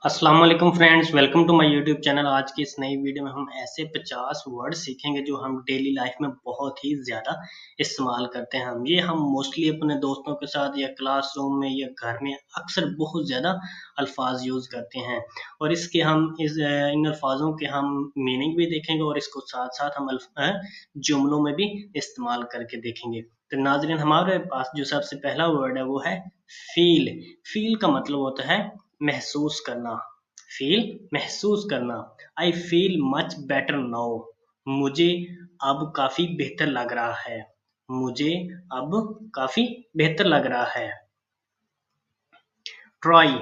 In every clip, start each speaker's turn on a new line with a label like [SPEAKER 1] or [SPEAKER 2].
[SPEAKER 1] अस्सलाम वालेकुम friends, welcome to my YouTube channel. आज की इस नई वीडियो में हम ऐसे 50 वर्ड सीखेंगे जो हम डेली लाइफ में बहुत ही ज़्यादा इस्तेमाल करते हैं। हम मोस्टली अपने दोस्तों के साथ या क्लासरूम में या घर में अक्सर बहुत ज़्यादा अल्फाज यूज़ करते हैं और इन अल्फाजों के हम मीनिंग भी देखेंगे और इसको साथ-साथ हम जुमलों में भी इस्तेमाल करके देखेंगे। तो नाज़रीन, हमारे पास जो सबसे पहला वर्ड है वो है फ़ील। फ़ील का मतलब होता है महसूस करना। फील महसूस करना। I feel much better now. मुझे अब काफी बेहतर लग रहा है। मुझे अब काफी बेहतर लग रहा है। ट्राई।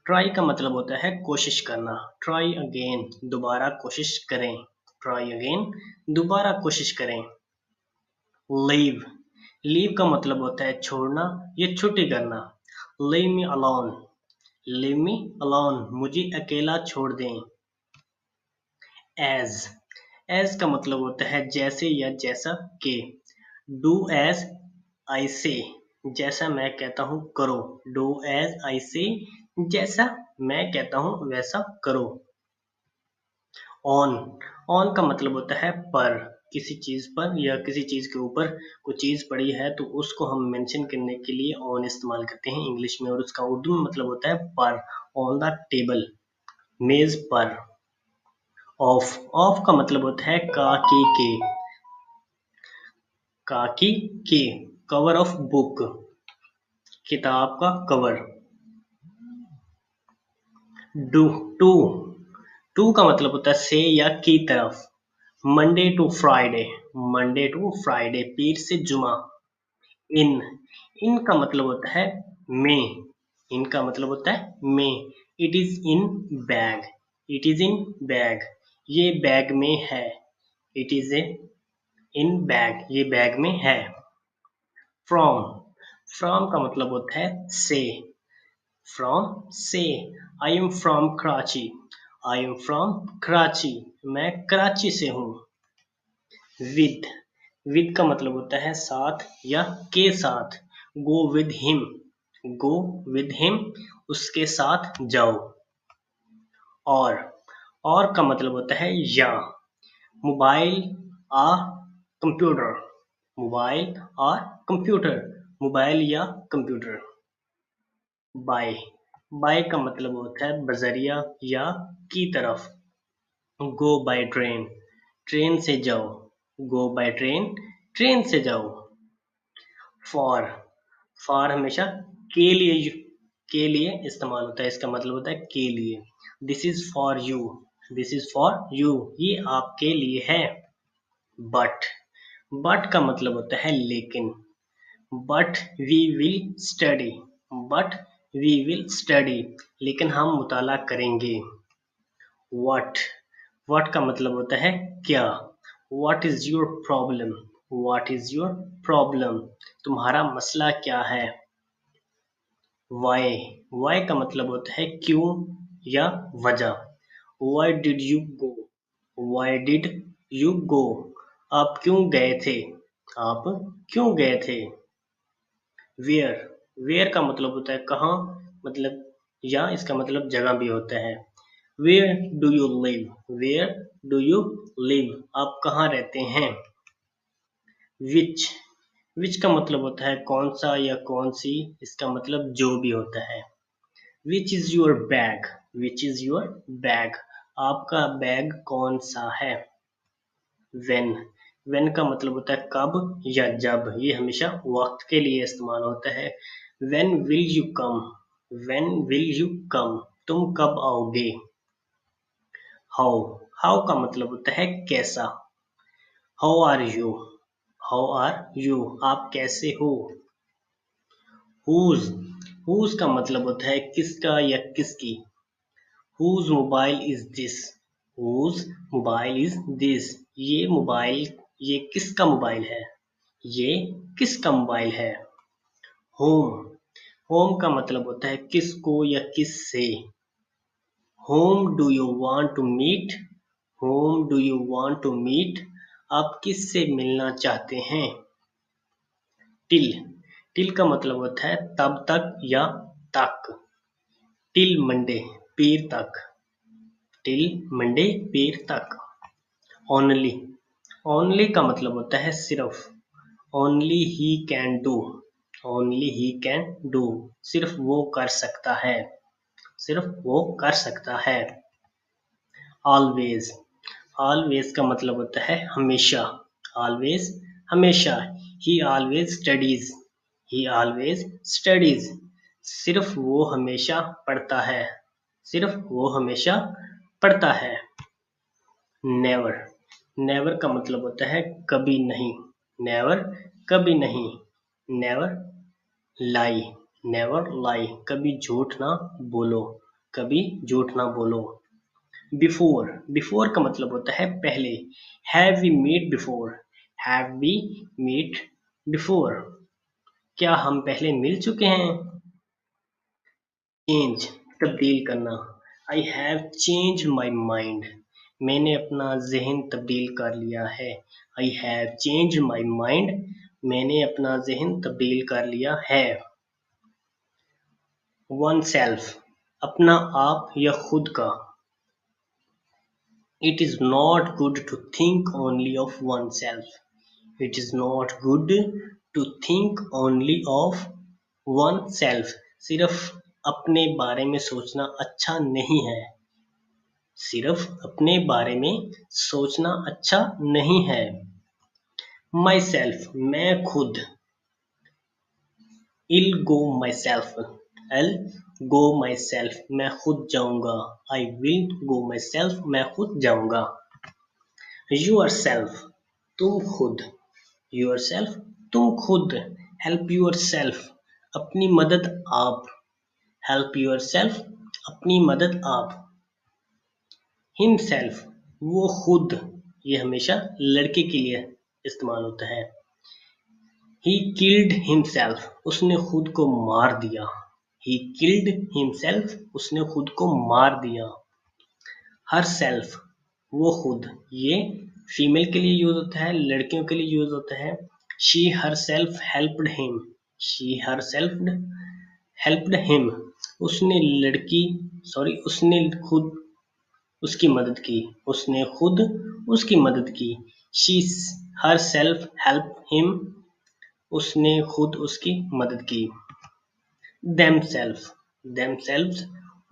[SPEAKER 1] ट्राई का मतलब होता है कोशिश करना। ट्राई अगेन, दोबारा कोशिश करें। ट्राई अगेन, दोबारा कोशिश करें। लीव। लीव का मतलब होता है छोड़ना या छुट्टी करना। Leave me alone. Leave me alone, मुझे अकेला छोड़ दें। एज। एज का मतलब होता है जैसे या जैसा कि। डू एज आई से, जैसा मैं कहता हूँ करो। डू एज आई से, जैसा मैं कहता हूँ वैसा करो। ऑन। ऑन का मतलब होता है पर। किसी चीज पर या किसी चीज के ऊपर कोई चीज पड़ी है तो उसको हम मेंशन करने के लिए ऑन इस्तेमाल करते हैं इंग्लिश में, और उसका उर्दू में मतलब होता है पर। ऑन द टेबल, मेज पर। ऑफ। ऑफ का मतलब होता है काकी के। काकी के, कवर ऑफ बुक, किताब का कवर। डू। टू। टू का मतलब होता है से या की तरफ। Monday to Friday. Monday to Friday, पीर से जुमा। इन। इन का मतलब होता है में। इन का मतलब होता है में। It is in bag. It is in bag, ये बैग में है। इट इज इन बैग, ये बैग में है। फ्रॉम। फ्रॉम का मतलब होता है से। फ्रॉम से। I am from Karachi. I am from Karachi, मैं कराची से हूँ। विद। विद का मतलब होता है साथ या के साथ। Go with him. Go with him, उसके साथ जाओ। और का मतलब होता है या। मोबाइल आ कंप्यूटर। मोबाइल और कंप्यूटर, मोबाइल या कंप्यूटर। बाय। बाय का मतलब होता है बजरिया या की तरफ। गो बाय ट्रेन। ट्रेन से जाओ। गो बाय ट्रेन, ट्रेन से जाओ। फॉर। फॉर हमेशा के लिए इस्तेमाल होता है। इसका मतलब होता है के लिए। This is for you. This is for you, ये आपके लिए है। बट। बट का मतलब होता है लेकिन। But we will study. But we will study, लेकिन हम मुताला करेंगे। व्हाट। व्हाट का मतलब होता है क्या। What is your problem. What is your problem, तुम्हारा मसला क्या है। वाई। वाई का मतलब होता है क्यों या वजह। Why did you go. Why did you go, आप क्यों गए थे। आप क्यों गए थे। वेयर। वेयर का मतलब होता है कहाँ, मतलब या इसका मतलब जगह भी होता है। Where do you live. Where do you live, आप कहाँ रहते हैं। विच। विच का मतलब होता है कौन सा या कौन सी, इसका मतलब जो भी होता है। Which is your bag. Which is your bag, आपका बैग कौन सा है। वेन। वेन का मतलब होता है कब या जब, ये हमेशा वक्त के लिए इस्तेमाल होता है। When will you come. When will you come, तुम कब आओगे। हाउ। हाउ का मतलब होता है कैसा। How are you. How are you, आप कैसे हो। हुज। हुज का मतलब होता है किसका या किसकी। Whose mobile is this. Whose mobile is this, ये मोबाइल, ये किसका मोबाइल है। ये किसका मोबाइल है। होम। होम का मतलब होता है किसको या किस से। Whom do you want to meet. Whom do you want to meet, आप किस से मिलना चाहते हैं। टिल। टिल का मतलब होता है तब तक या तक। टिल मंडे, पीर तक, टिल मंडे पीर तक। ओनली, ओनली का मतलब होता है सिर्फ, only he can do, only he can do, सिर्फ वो कर सकता है, सिर्फ वो कर सकता है। ऑलवेज, ऑलवेज का मतलब होता है हमेशा, ऑलवेज हमेशा। ही ऑलवेज स्टडीज, ही ऑलवेज स्टडीज, सिर्फ वो हमेशा पढ़ता है, सिर्फ वो हमेशा पढ़ता है। नेवर, नेवर का मतलब होता है कभी नहीं, नेवर कभी नहीं। नेवर लाई, नेवर लाई, कभी झूठ ना बोलो, कभी झूठ ना बोलो। बिफोर, बिफोर का मतलब होता है पहले। Have we meet before, have we meet before, क्या हम पहले मिल चुके हैं। चेंज, तब्दील करना। I have change my mind, मैंने अपना जहन तब्दील कर लिया है। I have change my mind, मैंने अपना जहन तब्दील कर लिया है। वन सेल्फ, अपना आप या खुद का। It is not good to think only of oneself. It is not good to think only of oneself. सिर्फ अपने बारे में सोचना अच्छा नहीं है, सिर्फ अपने बारे में सोचना अच्छा नहीं है। Myself, मैं खुद। I'll go myself, I'll go myself, मैं खुद जाऊंगा। I will go myself, मैं खुद जाऊंगा। Yourself, तुम खुद। Yourself, तुम खुद। Help yourself, अपनी मदद आप। Help yourself, अपनी मदद आप। Himself, वो खुद, ये हमेशा लड़के के लिए इस्तेमाल होता है। He killed himself, उसने खुद को मार दिया। He killed himself, उसने खुद को मार दिया। Herself, वो खुद, ये फीमेल के लिए यूज होता है, लड़कियों के लिए यूज होता है। She herself helped him, she herself helped him, उसने लड़की उसने खुद उसकी मदद की, उसने खुद उसकी मदद की। She herself helped him, उसने खुद उसकी मदद की। Themselves, themselves,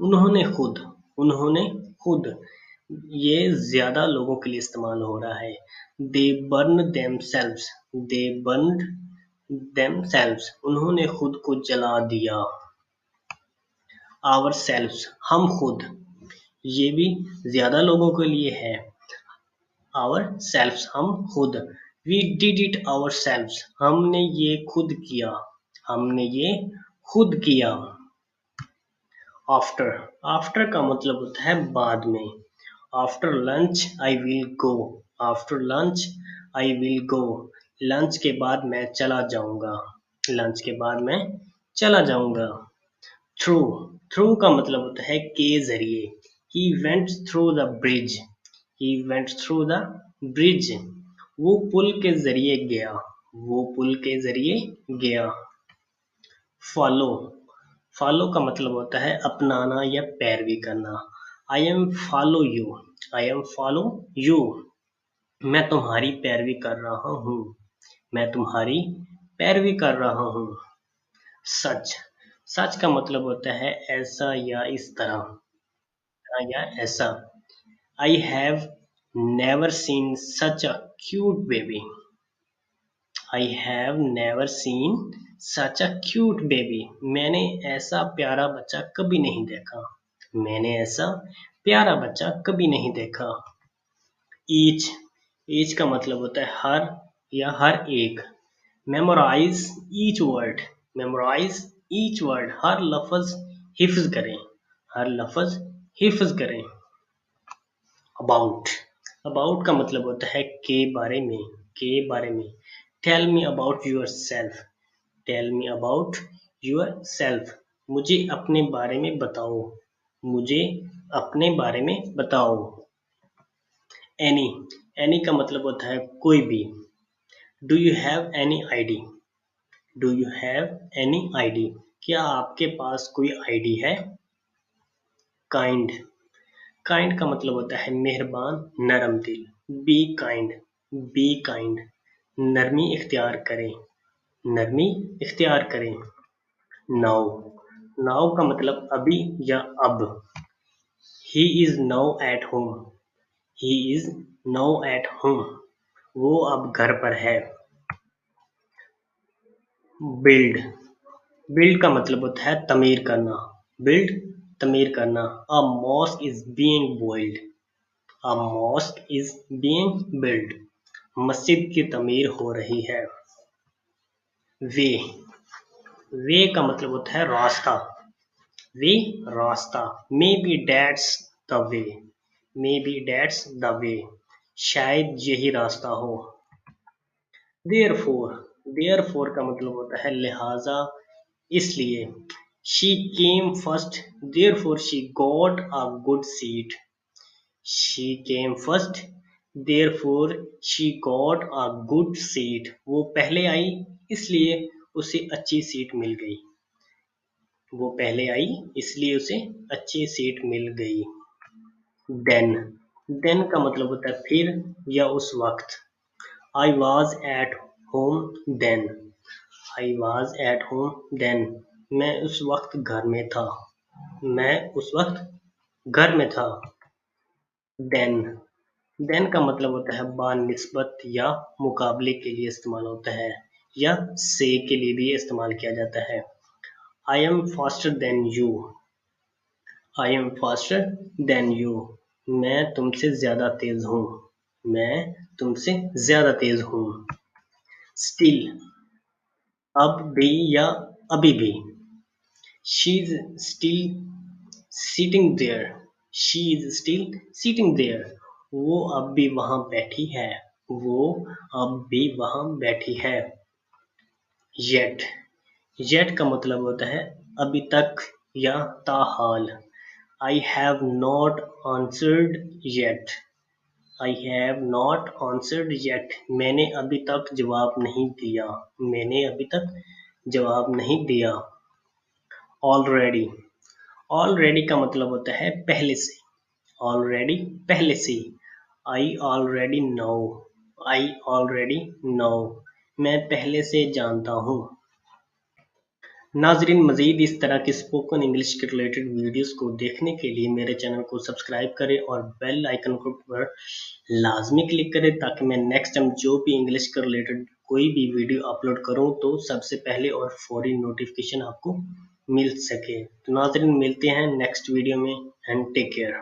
[SPEAKER 1] उन्होंने खुद, उन्होंने खुद, ये ज्यादा लोगों के लिए इस्तेमाल हो रहा है। They burned themselves, they burned themselves, उन्होंने खुद को जला दिया। Ourselves, हम खुद, ये भी ज्यादा लोगों के लिए है। Ourselves, हम खुद। We did it ourselves, हमने ये खुद किया, हमने ये खुद किया। After, after का मतलब होता है बाद में। After lunch I will go, after lunch I will go, lunch के बाद मैं चला जाऊंगा, लंच के बाद मैं चला जाऊंगा। Through, through का मतलब होता है के जरिए। He went through the bridge, he went through the bridge, वो पुल के जरिए गया, वो पुल के जरिए गया। Follow, फॉलो का मतलब होता है अपनाना या पैरवी करना। I am follow you, I M follow you, मैं तुम्हारी पैरवी कर रहा हूँ, मैं तुम्हारी पैरवी कर रहा हूँ। सच, सच का मतलब होता है ऐसा या इस तरह, या ऐसा। I have never seen such a cute baby, I have never seen such a cute baby, मैंने ऐसा प्यारा बच्चा कभी नहीं देखा, मैंने ऐसा प्यारा बच्चा कभी नहीं देखा। ईच, ईच का मतलब होता है हर या हर एक। Memorise each word, memorise each word, हर लफ्ज हिफ्ज करें, हर लफ्ज हिफ्ज करें। अबाउट, अबाउट का मतलब होता है के बारे में, के बारे में। Tell me about yourself, tell me about yourself, मुझे अपने बारे में बताओ, मुझे अपने बारे में बताओ। एनी, एनी का मतलब होता है कोई भी। Do you have any ID, do you have any ID, क्या आपके पास कोई आईडी है। काइंड, काइंड का मतलब होता है मेहरबान, नरम दिल। बी काइंड, बी काइंड, नरमी इख्तियार करें, नरमी इख्तियार करें। नाउ, नाउ का मतलब अभी या अब। He is now at home, he is now at home, वो अब घर पर है। बिल्ड, बिल्ड का मतलब होता है तमीर करना, बिल्ड तमीर करना। A mosque is being build, a mosque is being build, मस्जिद की तमीर हो रही है। वे, वे का मतलब होता है रास्ता, वे रास्ता। May be that's the way, may be that's the way, शायद यही रास्ता हो। देयरफॉर, देयरफॉर का मतलब होता है लिहाजा, इसलिए। She came first, therefore she got a good seat, she came first, therefore she got a good seat, वो पहले आई इसलिए उसे अच्छी सीट मिल गई, वो पहले आई इसलिए उसे अच्छी सीट मिल गई। देन, देन का मतलब होता है फिर या उस वक्त। I was at home then, I was at home then, मैं उस वक्त घर में था, मैं उस वक्त घर में था। देन, देन का मतलब होता है बानिस्बत या मुकाबले के लिए इस्तेमाल होता है, या से के लिए भी इस्तेमाल किया जाता है। I am faster than you, I am faster than you, मैं तुमसे ज्यादा तेज हूँ, मैं तुमसे ज्यादा तेज हूँ। स्टिल, अब भी या अभी भी। She is still sitting there, she is still sitting there, वो अब भी वहां बैठी है, वो अब भी वहां बैठी है। येट, येट का मतलब होता है अभी तक या ताहाल। I have not answered yet, I have not answered yet, मैंने अभी तक जवाब नहीं दिया, मैंने अभी तक जवाब नहीं दिया। ऑलरेडी, ऑलरेडी का मतलब होता है पहले से, ऑलरेडी पहले से। I already know, I already know, मैं पहले से जानता हूँ। नाजरीन, मजीद इस तरह की स्पोकन इंग्लिश के रिलेटेड वीडियोस को देखने के लिए मेरे चैनल को सब्सक्राइब करें और बेल आइकन को पर लाजमी क्लिक करें, ताकि मैं नेक्स्ट टाइम जो भी इंग्लिश के रिलेटेड कोई भी वीडियो अपलोड करूं तो सबसे पहले और फौरी नोटिफिकेशन आपको मिल सके। तो नाजरीन, मिलते हैं नेक्स्ट वीडियो में, एंड टेक केयर।